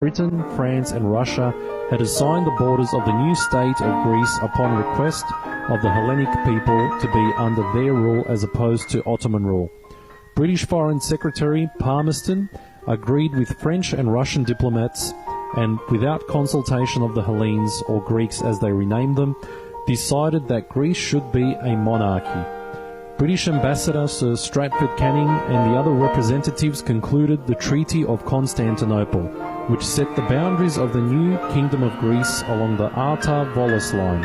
Britain, France and Russia had assigned the borders of the new state of Greece upon request of the Hellenic people to be under their rule as opposed to Ottoman rule. British Foreign Secretary Palmerston agreed with French and Russian diplomats and, without consultation of the Hellenes, or Greeks as they renamed them, decided that Greece should be a monarchy. British Ambassador Sir Stratford Canning and the other representatives concluded the Treaty of Constantinople, which set the boundaries of the new Kingdom of Greece along the Arta-Volos line.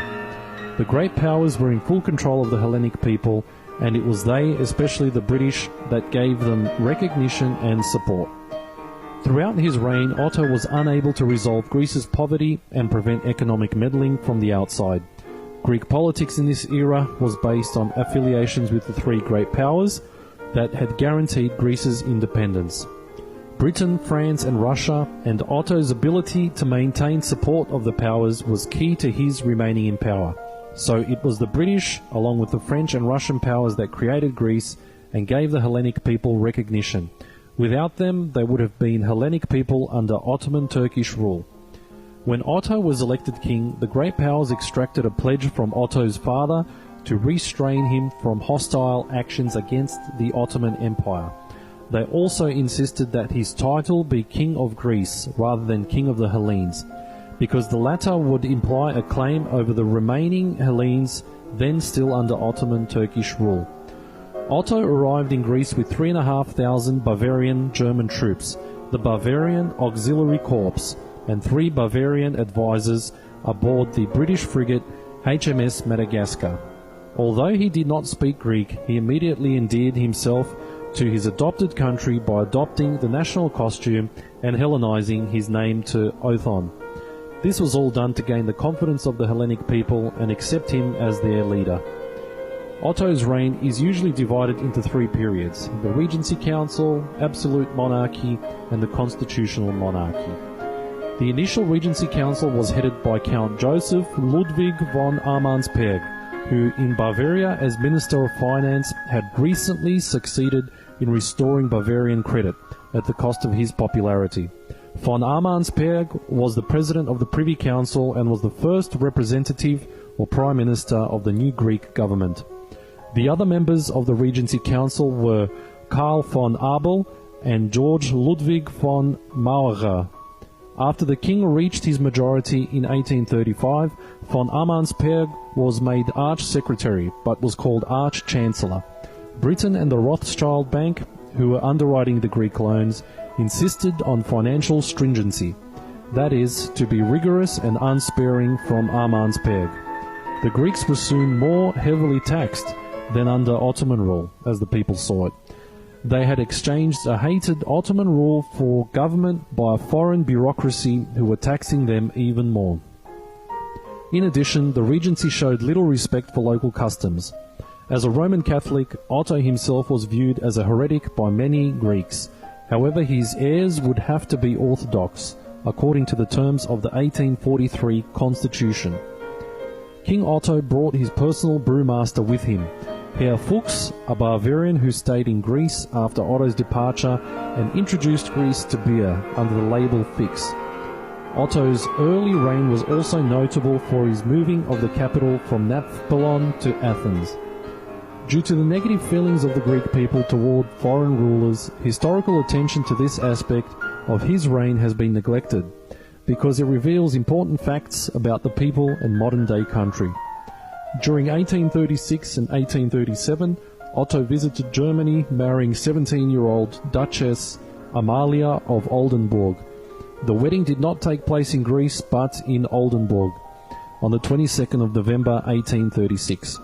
The great powers were in full control of the Hellenic people, and it was they, especially the British, that gave them recognition and support. Throughout his reign, Otto was unable to resolve Greece's poverty and prevent economic meddling from the outside. Greek politics in this era was based on affiliations with the three great powers that had guaranteed Greece's independence: Britain, France and Russia, and Otto's ability to maintain support of the powers was key to his remaining in power. So it was the British, along with the French and Russian powers, that created Greece and gave the Hellenic people recognition. Without them, they would have been Hellenic people under Ottoman Turkish rule. When Otto was elected king, the great powers extracted a pledge from Otto's father to restrain him from hostile actions against the Ottoman Empire. They also insisted that his title be King of Greece rather than King of the Hellenes, because the latter would imply a claim over the remaining Hellenes then still under Ottoman Turkish rule. Otto arrived in Greece with 3,500 Bavarian German troops, the Bavarian Auxiliary Corps, and 3 Bavarian advisors aboard the British frigate HMS Madagascar. Although he did not speak Greek, he immediately endeared himself to his adopted country by adopting the national costume and Hellenizing his name to Othon. This was all done to gain the confidence of the Hellenic people and accept him as their leader. Otto's reign is usually divided into 3 periods: the Regency Council, Absolute Monarchy, and the Constitutional Monarchy. The initial Regency Council was headed by Count Joseph Ludwig von Armansperg, who in Bavaria as Minister of Finance had recently succeeded in restoring Bavarian credit at the cost of his popularity. Von Armansperg was the president of the Privy Council and was the first representative or prime minister of the new Greek government. The other members of the Regency Council were Karl von Abel and George Ludwig von Maurer. After the king reached his majority in 1835, von Armansperg was made Arch-Secretary, but was called Arch-Chancellor. Britain and the Rothschild Bank, who were underwriting the Greek loans, insisted on financial stringency, that is, to be rigorous and unsparing from Armansperg. The Greeks were soon more heavily taxed than under Ottoman rule, as the people saw it. They had exchanged a hated Ottoman rule for government by a foreign bureaucracy who were taxing them even more. In addition, the Regency showed little respect for local customs. As a Roman Catholic, Otto himself was viewed as a heretic by many Greeks. However, his heirs would have to be Orthodox, according to the terms of the 1843 Constitution. King Otto brought his personal brewmaster with him, Herr Fuchs, a Bavarian who stayed in Greece after Otto's departure and introduced Greece to beer under the label Fix. Otto's early reign was also notable for his moving of the capital from Nafplon to Athens. Due to the negative feelings of the Greek people toward foreign rulers, historical attention to this aspect of his reign has been neglected, because it reveals important facts about the people and modern-day country. During 1836 and 1837, Otto visited Germany, marrying 17-year-old Duchess Amalia of Oldenburg. The wedding did not take place in Greece, but in Oldenburg, on the 22nd of November 1836.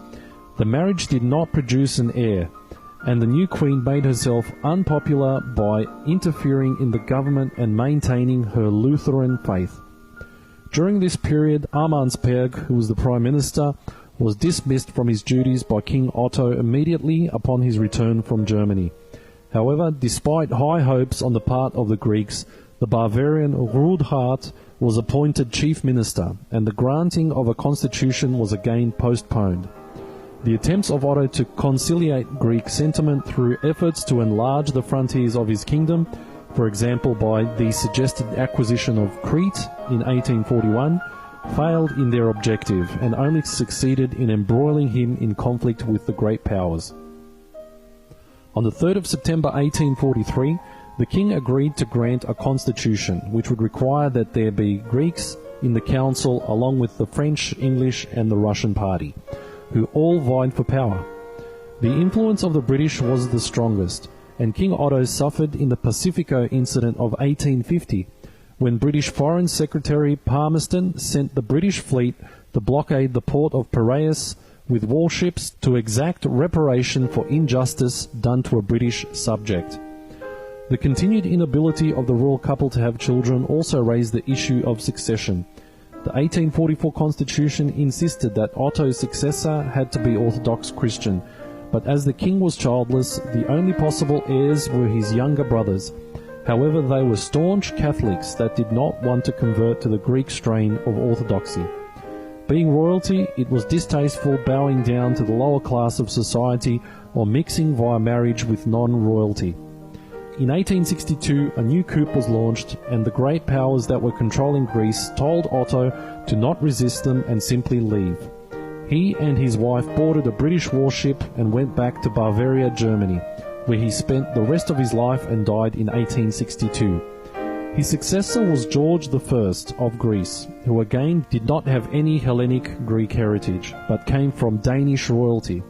The marriage did not produce an heir, and the new queen made herself unpopular by interfering in the government and maintaining her Lutheran faith. During this period, Armansperg, who was the prime minister, was dismissed from his duties by King Otto immediately upon his return from Germany. However, despite high hopes on the part of the Greeks, the Bavarian Rudhart was appointed chief minister, and the granting of a constitution was again postponed. The attempts of Otto to conciliate Greek sentiment through efforts to enlarge the frontiers of his kingdom for example by the suggested acquisition of Crete in 1841, failed in their objective and only succeeded in embroiling him in conflict with the great powers. On the 3rd of September 1843, the king agreed to grant a constitution which would require that there be Greeks in the council along with the French, English and the Russian party, who all vied for power. The influence of the British was the strongest, and King Otto suffered in the Pacifico incident of 1850, when British Foreign Secretary Palmerston sent the British fleet to blockade the port of Piraeus with warships to exact reparation for injustice done to a British subject. The continued inability of the royal couple to have children also raised the issue of succession. The 1844 constitution insisted that Otto's successor had to be Orthodox Christian, but as the king was childless, the only possible heirs were his younger brothers. However, they were staunch Catholics that did not want to convert to the Greek strain of Orthodoxy. Being royalty, it was distasteful bowing down to the lower class of society or mixing via marriage with non-royalty. In 1862, a new coup was launched, and the great powers that were controlling Greece told Otto to not resist them and simply leave. He and his wife boarded a British warship and went back to Bavaria, Germany, where he spent the rest of his life and died in 1862. His successor was George I of Greece, who again did not have any Hellenic Greek heritage, but came from Danish royalty.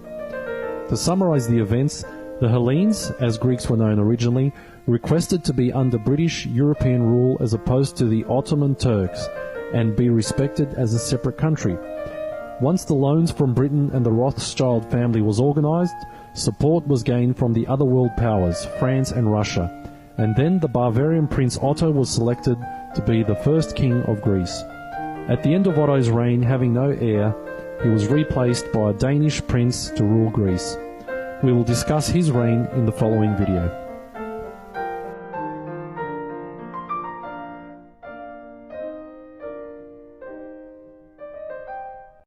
To summarize the events, the Hellenes, as Greeks were known originally, requested to be under British European rule as opposed to the Ottoman Turks, and be respected as a separate country. Once the loans from Britain and the Rothschild family was organized, support was gained from the other world powers, France and Russia, and then the Bavarian Prince Otto was selected to be the first king of Greece. At the end of Otto's reign, having no heir, he was replaced by a Danish prince to rule Greece. We will discuss his reign in the following video.